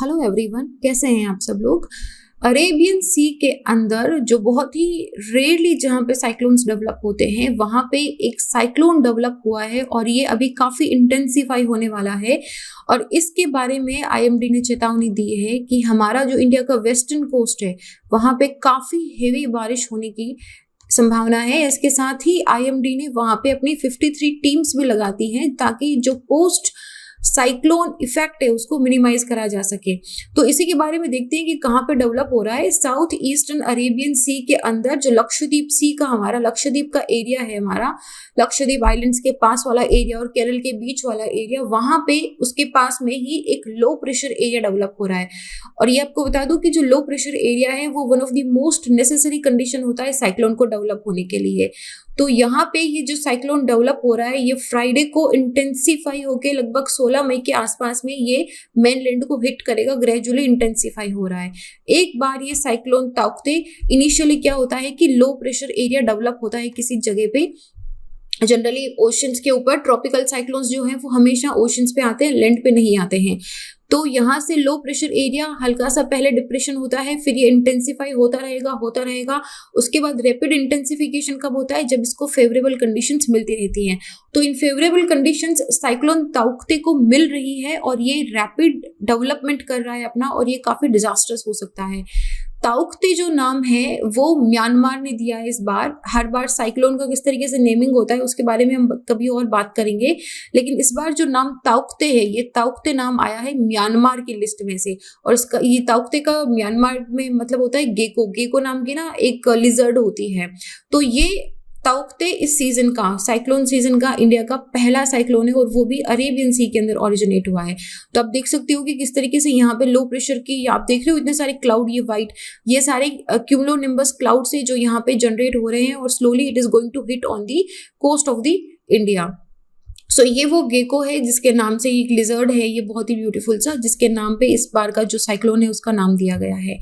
Hello everyone, कैसे हैं आप सब लोग। अरेबियन सी के अंदर जो बहुत ही रेयरली जहाँ पे साइक्लोन्स डेवलप होते हैं वहाँ पे एक साइक्लोन डेवलप हुआ है और ये अभी काफ़ी इंटेंसिफाई होने वाला है। और इसके बारे में आईएमडी ने चेतावनी दी है कि हमारा जो इंडिया का वेस्टर्न कोस्ट है वहाँ पे काफ़ी हेवी बारिश होने की संभावना है। इसके साथ ही आईएमडी ने वहाँ पे अपनी 53 टीम्स भी लगाती हैं ताकि जो पोस्ट साइक्लोन इफेक्ट है उसको मिनिमाइज करा जा सके। तो इसी के बारे में देखते हैं कि कहाँ पे डेवलप हो रहा है। साउथ ईस्टर्न अरेबियन सी के अंदर जो लक्षद्वीप सी का हमारा लक्षद्वीप का एरिया है, हमारा लक्षद्वीप आइलैंड्स के पास वाला एरिया और केरल के बीच वाला एरिया, वहां पे उसके पास में ही एक लो प्रेशर एरिया डेवलप हो रहा है। और ये आपको बता दूं कि जो लो प्रेशर एरिया है वो one of the most necessary condition होता है साइक्लोन को डेवलप होने के लिए। तो यहाँ पे ये जो साइक्लोन डेवलप हो रहा है ये फ्राइडे को इंटेंसिफाई होके लगभग 16 मई के आसपास में ये मेनलैंड को हिट करेगा। ग्रेजुअली इंटेंसिफाई हो रहा है। एक बार ये साइक्लोन ताउक्ते, इनिशियली क्या होता है कि लो प्रेशर एरिया डेवलप होता है किसी जगह पे, जनरली ओशंस के ऊपर। ट्रॉपिकल साइक्लोन्स जो हैं वो हमेशा ओशंस पे आते हैं, लैंड पे नहीं आते हैं। तो यहाँ से लो प्रेशर एरिया हल्का सा पहले डिप्रेशन होता है, फिर ये इंटेंसिफाई होता रहेगा। उसके बाद रैपिड इंटेंसिफिकेशन कब होता है, जब इसको फेवरेबल कंडीशंस मिलती रहती हैं। तो इन फेवरेबल कंडीशंस साइक्लोन ताउक्ते को मिल रही है और ये रैपिड डेवलपमेंट कर रहा है अपना, और ये काफी डिजास्टर्स हो सकता है। ताउक्ते जो नाम है वो म्यांमार ने दिया है इस बार। हर बार साइक्लोन का किस तरीके से नेमिंग होता है उसके बारे में हम कभी और बात करेंगे, लेकिन इस बार जो नाम ताउक्ते है, ये ताउक्ते नाम आया है म्यांमार की लिस्ट में से। और इसका ये ताउक्ते का म्यांमार में मतलब होता है गेको नाम की ना एक लिजर्ड होती है। तो ये ताउक्ते इस सीजन का, साइक्लोन सीजन का इंडिया का पहला साइक्लोन है और वो भी अरेबियन सी के अंदर ओरिजिनेट हुआ है। तो आप देख सकते हो कि किस तरीके से यहाँ पे लो प्रेशर की, आप देख रहे हो इतने सारे क्लाउड, ये व्हाइट, ये सारे क्यूमुलोनिम्बस क्लाउड से जो यहाँ पे जनरेट हो रहे हैं और slowly it is going to hit on the coast of the India. So ये वो गेको है जिसके नाम से एक लिजर्ड है, ये बहुत ही ब्यूटीफुल सा, जिसके नाम पे इस बार का जो साइक्लोन है उसका नाम दिया गया है।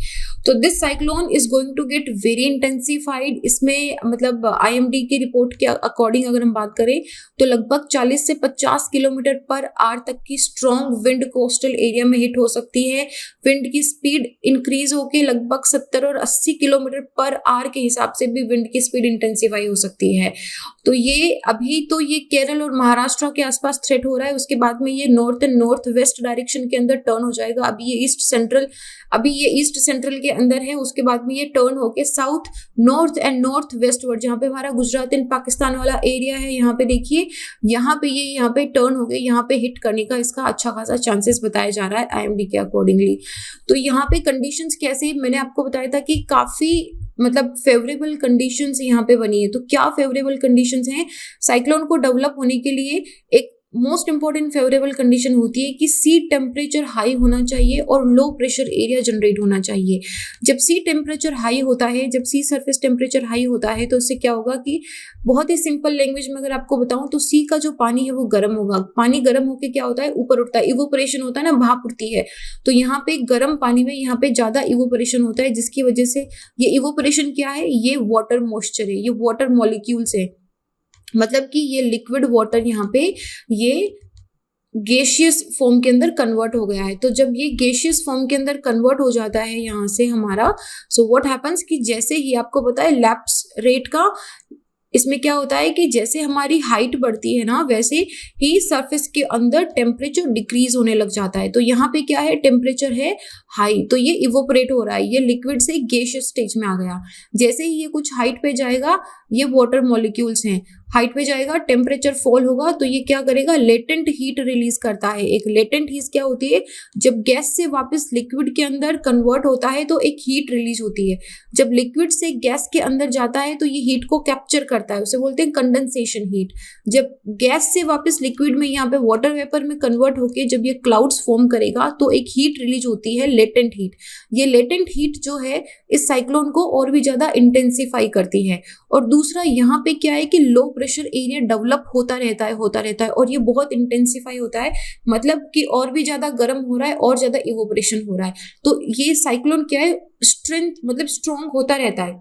तो this cyclone is going to get very intensified. इसमें मतलब आईएमडी की रिपोर्ट के अकॉर्डिंग अगर हम बात करें तो लगभग 40 से 50 किलोमीटर पर आवर तक की स्ट्रॉन्ग विंड कोस्टल एरिया में हिट हो सकती है। विंड की स्पीड इंक्रीज होकर लगभग 70 और 80 किलोमीटर पर आवर के हिसाब से भी विंड की स्पीड इंटेंसिफाई हो सकती है। तो ये अभी तो ये केरल और महाराष्ट्र के आसपास थ्रेट हो रहा है, उसके बाद में ये north and north west direction के अंदर टर्न हो जाएगा। अभी ये ईस्ट सेंट्रल के अंदर है, उसके बाद में ये टर्न होके south north and north westward, जहाँ पे हमारा गुजरात एंड पाकिस्तान वाला एरिया है, यहाँ पे देखिए, यहाँ पे टर्न हो गए, यहाँ पे हिट करने का इसका अच्छा खासा चांसेस बताया जा रहा है आईएमडी के अकॉर्डिंगली। तो यहाँ पे कंडीशंस कैसे, मैंने आपको बताया था कि काफी मतलब फेवरेबल कंडीशंस यहाँ पे बनी है। तो क्या फेवरेबल कंडीशंस हैं साइक्लोन को डेवलप होने के लिए? एक मोस्ट इंपॉर्टेंट फेवरेबल कंडीशन होती है कि सी टेम्परेचर हाई होना चाहिए और लो प्रेशर एरिया जनरेट होना चाहिए। जब सी टेम्परेचर हाई होता है, जब सी सरफेस टेम्परेचर हाई होता है तो इससे क्या होगा कि बहुत ही सिंपल लैंग्वेज में अगर आपको बताऊं तो सी का जो पानी है वो गर्म होगा। पानी गर्म होकर क्या होता है, ऊपर उठता है, इवोपरेशन होता है ना, भाप उठती है। तो यहाँ पे गर्म पानी में यहाँ पे ज्यादा इवोपरेशन होता है, जिसकी वजह से ये इवोपरेशन क्या है, ये वाटर मॉइस्चर है, ये वाटर मॉलिक्यूल्स है, मतलब कि ये लिक्विड वाटर यहाँ पे ये गैसियस फॉर्म के अंदर कन्वर्ट हो गया है। तो जब ये गैसियस फॉर्म के अंदर कन्वर्ट हो जाता है यहाँ से हमारा, सो व्हाट हैपेंस कि जैसे ही आपको पता है लैप्स रेट का, इसमें क्या होता है कि जैसे हमारी हाइट बढ़ती है ना, वैसे ही सरफेस के अंदर टेम्परेचर डिक्रीज होने लग जाता है। तो यहाँ पे क्या है, टेम्परेचर है हाई, तो ये इवोपरेट हो रहा है, ये लिक्विड से गैसियस स्टेज में आ गया। जैसे ही ये कुछ हाइट पे जाएगा, ये वाटर मॉलिक्यूल्स हैं, हाइट पे जाएगा, टेम्परेचर फॉल होगा, तो ये क्या करेगा, लेटेंट हीट रिलीज करता है। एक लेटेंट हीट क्या होती है, जब गैस से वापस लिक्विड के अंदर कन्वर्ट होता है तो एक हीट रिलीज होती है। जब लिक्विड से गैस के अंदर जाता है तो ये हीट को कैप्चर करता है, उसे बोलते हैं कंडेंसेशन हीट। जब गैस से वापस लिक्विड में यहाँ पे वाटर वेपर में कन्वर्ट होके जब ये क्लाउड्स फॉर्म करेगा तो एक हीट रिलीज होती है, लेटेंट हीट। ये लेटेंट हीट जो है इस साइक्लोन को और भी ज्यादा इंटेंसिफाई करती है। और दूसरा यहाँ पे क्या है कि लो प्रेशर एरिया डेवलप होता रहता है और ये बहुत इंटेंसिफाई होता है, मतलब कि और भी ज्यादा गर्म हो रहा है और ज्यादा इवोपरेशन हो रहा है। तो ये साइक्लोन क्या है, स्ट्रेंथ मतलब स्ट्रॉन्ग होता रहता है।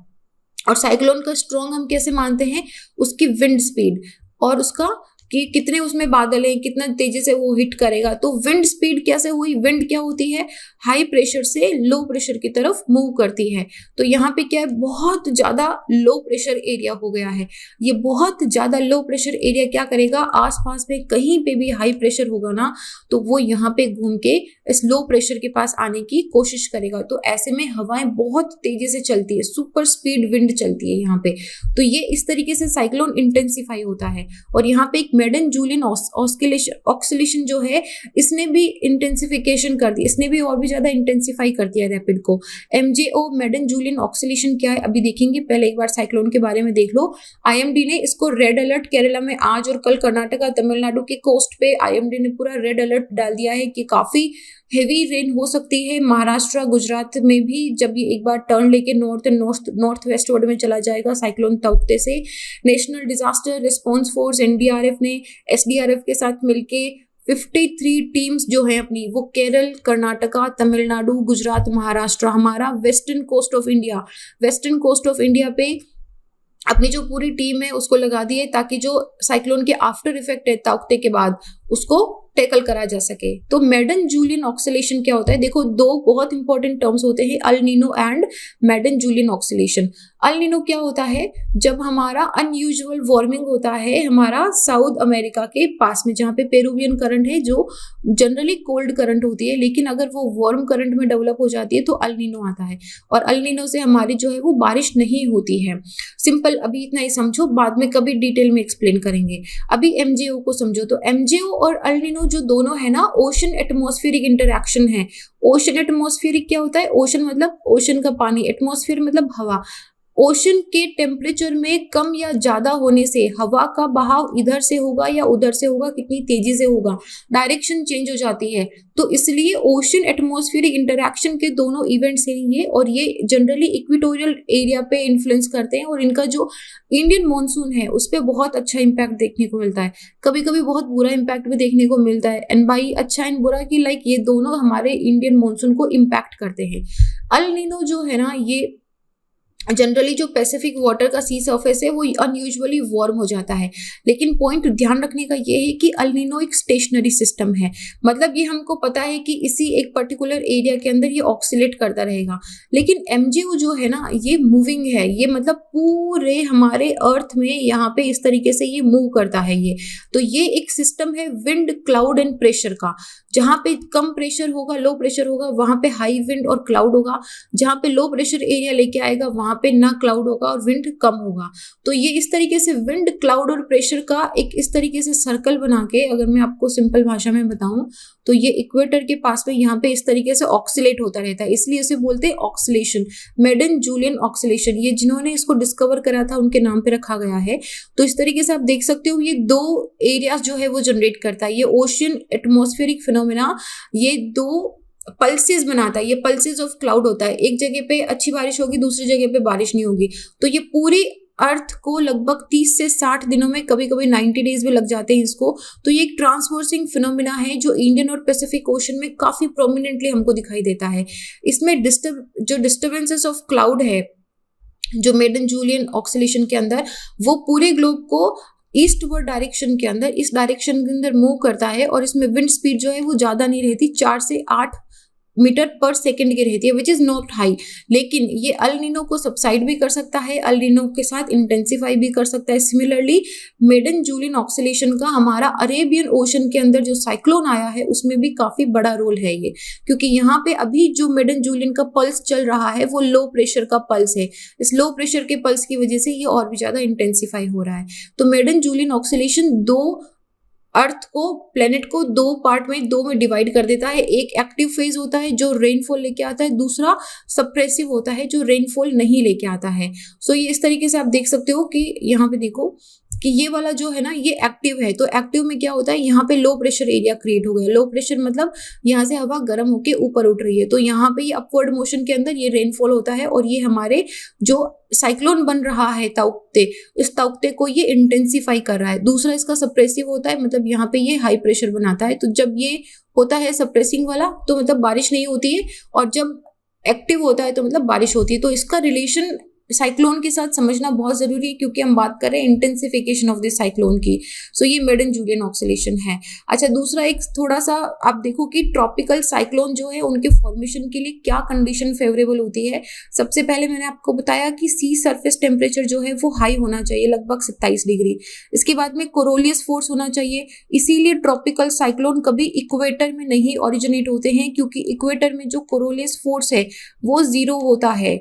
और साइक्लोन का स्ट्रॉन्ग हम कैसे मानते हैं, उसकी विंड स्पीड और उसका कि कितने उसमें बादल हैं, कितना तेजी से वो हिट करेगा। तो विंड स्पीड कैसे हुई, विंड क्या होती है, हाई प्रेशर से लो प्रेशर की तरफ मूव करती है। तो यहाँ पे क्या है, बहुत ज्यादा लो प्रेशर एरिया हो गया है। ये बहुत ज्यादा लो प्रेशर एरिया क्या करेगा, आसपास में कहीं पे भी हाई प्रेशर होगा ना तो वो यहाँ पे घूम के इस लो प्रेशर के पास आने की कोशिश करेगा। तो ऐसे में हवाएं बहुत तेजी से चलती है, सुपर स्पीड विंड चलती है यहाँ पे। तो ये इस तरीके से साइक्लोन इंटेंसिफाई होता है। और यहाँ पे एक मेडन जूलियन ऑस्किलेशन जो है, इसने भी इंटेंसिफिकेशन कर दी, इसने भी और भी ज्यादा इंटेंसिफाई कर दिया रैपिड को। एमजेओ मेडन जूलियन ऑस्किलेशन क्या है अभी देखेंगे, पहले एक बार साइक्लोन के बारे में देख लो। आईएमडी ने इसको रेड अलर्ट, केरला में आज और कल कर्नाटका तमिलनाडु के कोस्ट पे आईएमडी ने पूरा रेड अलर्ट डाल दिया है कि काफी हेवी रेन हो सकती है। महाराष्ट्र गुजरात में भी जब ये एक बार टर्न लेके नॉर्थ वेस्टवर्ड में चला जाएगा साइक्लोन तौकते से। National disaster response force NDRF ने एसडीआरएफ के साथ मिलके 53 टीम्स जो है अपनी, वो केरल, कर्नाटका, तमिलनाडु, गुजरात, महाराष्ट्र, हमारा वेस्टर्न कोस्ट ऑफ इंडिया पे अपनी जो पूरी टीम है उसको लगा दी है, ताकि जो साइक्लोन के आफ्टर इफेक्ट है ताउक्ते के बाद उसको टैकल करा जा सके। तो मेडन जूलियन ऑक्सीलेशन क्या होता है, देखो दो बहुत इंपॉर्टेंट टर्म्स होते हैं, El Nino and Madden Julian oscillation. El Nino क्या होता है, जब हमारा अनयूजुअल वार्मिंग होता है हमारा साउथ अमेरिका के पास में, जहाँ पे पेरुवियन करंट है जो जनरली कोल्ड करंट होती है, लेकिन अगर वो वार्म करंट में डेवलप हो जाती है तो अल नीनो आता है। और अल नीनो से हमारी जो है वो बारिश नहीं होती है। सिंपल अभी इतना ही समझो, बाद में कभी डिटेल में एक्सप्लेन करेंगे। अभी एमजेओ को समझो। तो एमजेओ और अल नीनो जो दोनों है ना, ओशन एटमॉस्फेरिक इंटरैक्शन है। ओशन एटमॉस्फेरिक क्या होता है, ओशन मतलब ओशन का पानी, एटमॉस्फेयर मतलब हवा। ओशन के टेम्परेचर में कम या ज्यादा होने से हवा का बहाव इधर से होगा या उधर से होगा, कितनी तेजी से होगा, डायरेक्शन चेंज हो जाती है। तो इसलिए ओशन एटमॉस्फेरिक इंटरैक्शन के दोनों इवेंट्स हैं ये, और ये जनरली इक्वेटोरियल एरिया पे इन्फ्लुएंस करते हैं। और इनका जो इंडियन मॉनसून है उस पर बहुत अच्छा इम्पैक्ट देखने को मिलता है, कभी कभी बहुत बुरा इम्पैक्ट भी देखने को मिलता है। एंड बाई अच्छा एंड बुरा की लाइक ये दोनों हमारे इंडियन मॉनसून को इम्पैक्ट करते हैं। अल नीनो जो है ना, ये जनरली जो पैसिफिक वाटर का सी सरफेस है वो अनयूजुअली वार्म हो जाता है। लेकिन पॉइंट ध्यान रखने का ये है कि अल नीनो एक स्टेशनरी सिस्टम है, मतलब ये हमको पता है कि इसी एक पर्टिकुलर एरिया के अंदर ये ऑक्सीलेट करता रहेगा। लेकिन एमजेओ जो है ना, ये मूविंग है, ये मतलब पूरे हमारे अर्थ में यहाँ पे इस तरीके से ये मूव करता है ये। तो ये एक सिस्टम है विंड, क्लाउड एंड प्रेशर का। जहाँ पे कम प्रेशर होगा, लो प्रेशर होगा, वहां पे हाई विंड और क्लाउड होगा। जहाँ पे लो प्रेशर एरिया लेके आएगा वहां पे ना क्लाउड होगा और विंड कम होगा। तो ये इस तरीके से विंड, क्लाउड और प्रेशर का एक इस तरीके से सर्कल बना के, अगर मैं आपको सिंपल भाषा में बताऊं तो ये इक्वेटर के पास में यहाँ पे इस तरीके से ऑक्सीलेट होता रहता है, इसलिए इसे बोलते हैं ऑक्सीलेशन, मेडन जूलियन ऑक्सीलेशन। ये जिन्होंने इसको डिस्कवर करा था उनके नाम पे रखा गया है। तो इस तरीके से आप देख सकते हो ये दो एरियाज जो है वो जनरेट करता है। ये ओशन एटमॉस्फेरिक फिनोमेना ये दो पल्सेस बनाता है, ये पल्सेस ऑफ क्लाउड होता है। एक जगह पे अच्छी बारिश होगी, दूसरी जगह पे बारिश नहीं होगी। तो ये पूरी अर्थ को लगभग 30 से 60 दिनों में, कभी कभी 90 डेज भी लग जाते हैं इसको। तो ये एक ट्रांसवर्सिंग फिनोमिना है जो इंडियन और पैसिफिक ओशन में काफी प्रोमिनेंटली हमको दिखाई देता है। इसमें डिस्टर्बेंसेस ऑफ क्लाउड है जो मेडन जूलियन ऑक्सीलेशन के अंदर, वो पूरे ग्लोब को ईस्टवर्ड डायरेक्शन के अंदर, इस डायरेक्शन के अंदर मूव करता है। और इसमें विंड स्पीड जो है वो ज्यादा नहीं रहती, 4 से 8 मीटर पर सेकंड की रहती है, विच इज नॉट हाई। लेकिन ये अल नीनो को सबसाइड भी कर सकता है, अल नीनो के साथ इंटेंसिफाई भी कर सकता है। सिमिलरली मेडन जूलियन ऑक्सीलेशन का हमारा अरेबियन ओशन के अंदर जो साइक्लोन आया है उसमें भी काफी बड़ा रोल है ये, क्योंकि यहाँ पे अभी जो मेडन जूलियन का पल्स चल रहा है वो लो प्रेशर का पल्स है। इस लो प्रेशर के पल्स की वजह से ये और भी ज्यादा इंटेंसिफाई हो रहा है। तो मेडन जूलियन ऑक्सीलेशन दो अर्थ को, प्लेनेट को दो पार्ट में, दो में डिवाइड कर देता है। एक एक्टिव फेज होता है जो रेनफॉल लेके आता है, दूसरा सप्रेसिव होता है जो रेनफॉल नहीं लेके आता है। सो ये इस तरीके से आप देख सकते हो कि यहाँ पे देखो कि ये वाला जो है ना ये एक्टिव है। तो एक्टिव में क्या होता है, यहाँ पे लो प्रेशर एरिया क्रिएट हो गया। लो प्रेशर मतलब यहाँ से हवा गर्म होके ऊपर उठ रही है, तो यहाँ पे ये अपवर्ड मोशन के अंदर ये रेनफॉल होता है और ये हमारे जो साइक्लोन बन रहा है ताउक्ते, इस ताउक्ते को ये इंटेंसिफाई कर रहा है। दूसरा इसका सप्रेसिव होता है, मतलब यहाँ पे ये हाई प्रेशर बनाता है। तो जब ये होता है सप्रेसिंग वाला तो मतलब बारिश नहीं होती है, और जब एक्टिव होता है तो मतलब बारिश होती है। तो इसका रिलेशन साइक्लोन के साथ समझना बहुत ज़रूरी है क्योंकि हम बात कर रहे हैं इंटेंसिफिकेशन ऑफ द साइक्लोन की। सो ये मेडन जूलियन ऑक्सीलेशन है। अच्छा, दूसरा एक थोड़ा सा आप देखो कि ट्रॉपिकल साइक्लोन जो है उनके फॉर्मेशन के लिए क्या कंडीशन फेवरेबल होती है। सबसे पहले मैंने आपको बताया कि सी सरफेस टेम्परेचर जो है वो हाई होना चाहिए, लगभग 27 डिग्री। इसके बाद में कोरोलियस फोर्स होना चाहिए। इसीलिए ट्रॉपिकल साइक्लोन कभी इक्वेटर में नहीं ओरिजिनेट होते हैं क्योंकि इक्वेटर में जो कोरोलियस फोर्स है वो 0 होता है।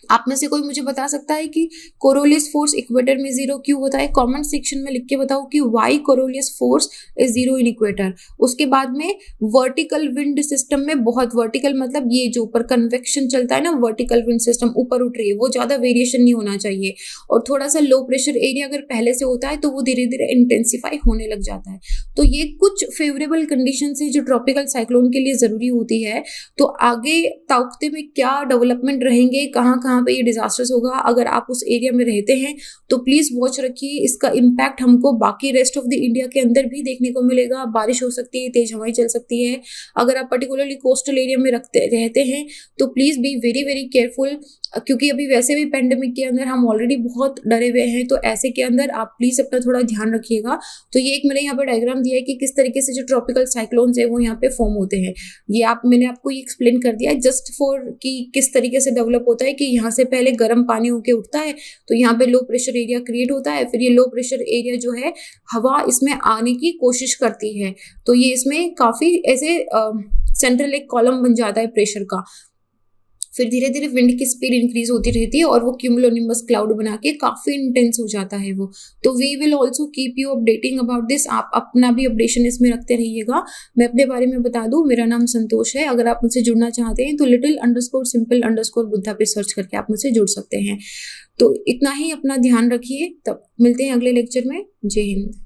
आप में से कोई मुझे बता सकता है कि कोरोलियस फोर्स इक्वेटर में 0 क्यों होता है? कमेंट सेक्शन में लिख के बताओ कि why Coriolis force is 0 in equator. उसके बाद में वर्टिकल विंड सिस्टम में, बहुत वर्टिकल मतलब ये जो ऊपर कन्वेक्शन चलता है ना, वर्टिकल विंड सिस्टम ऊपर उठ रही है, वो ज़्यादा वेरिएशन नहीं होना चाहिए। और थोड़ा सा लो प्रेशर एरिया अगर पहले से होता है तो वो धीरे धीरे इंटेंसिफाई होने लग जाता है। तो ये कुछ फेवरेबल कंडीशन है जो ट्रॉपिकल साइक्लोन के लिए ज़रूरी होती है। तो आगे ताउक्ते में क्या डेवलपमेंट रहेंगे, कहाँ कहाँ पे ये डिजास्टर्स होगा, अगर आप उस एरिया में रहते हैं तो प्लीज वॉच रखिए। इसका इम्पैक्ट हमको बाकी रेस्ट ऑफ द इंडिया के अंदर भी देखने को मिलेगा। बारिश हो सकती है, तेज हवाएं चल सकती है। अगर आप पर्टिकुलरली कोस्टल एरिया में रहते हैं तो please be very very careful, क्योंकि अभी वैसे भी पेंडेमिक के अंदर हम ऑलरेडी बहुत डरे हुए हैं। तो ऐसे के अंदर आप प्लीज अपना थोड़ा ध्यान रखिएगा। तो ये एक मैंने यहाँ पे डायग्राम दिया है कि किस तरीके से जो ट्रॉपिकल साइक्लोन्स है वो यहाँ पे फॉर्म होते हैं। ये मैंने आपको ये एक्सप्लेन कर दिया है जस्ट फॉर कि किस तरीके से डेवलप होता है कि यहाँ से पहले गर्म पानी होके उठता है तो यहाँ पे लो प्रेशर एरिया क्रिएट होता है। फिर ये लो प्रेशर एरिया जो है हवा इसमें आने की कोशिश करती है, तो ये इसमें काफी ऐसे सेंट्रल एक कॉलम बन जाता है प्रेशर का। फिर धीरे धीरे विंड की स्पीड इंक्रीज होती रहती है और वो क्यूमुलोनिम्बस क्लाउड बना के काफी इंटेंस हो जाता है वो। तो we will also keep you updating about this. आप अपना भी अपडेशन इसमें रखते रहिएगा। मैं अपने बारे में बता दूं, मेरा नाम संतोष है। अगर आप मुझसे जुड़ना चाहते हैं तो little_simple_बुद्धा पे सर्च करके आप मुझसे जुड़ सकते हैं। तो इतना ही, अपना ध्यान रखिए। तब मिलते हैं अगले लेक्चर में। जय हिंद।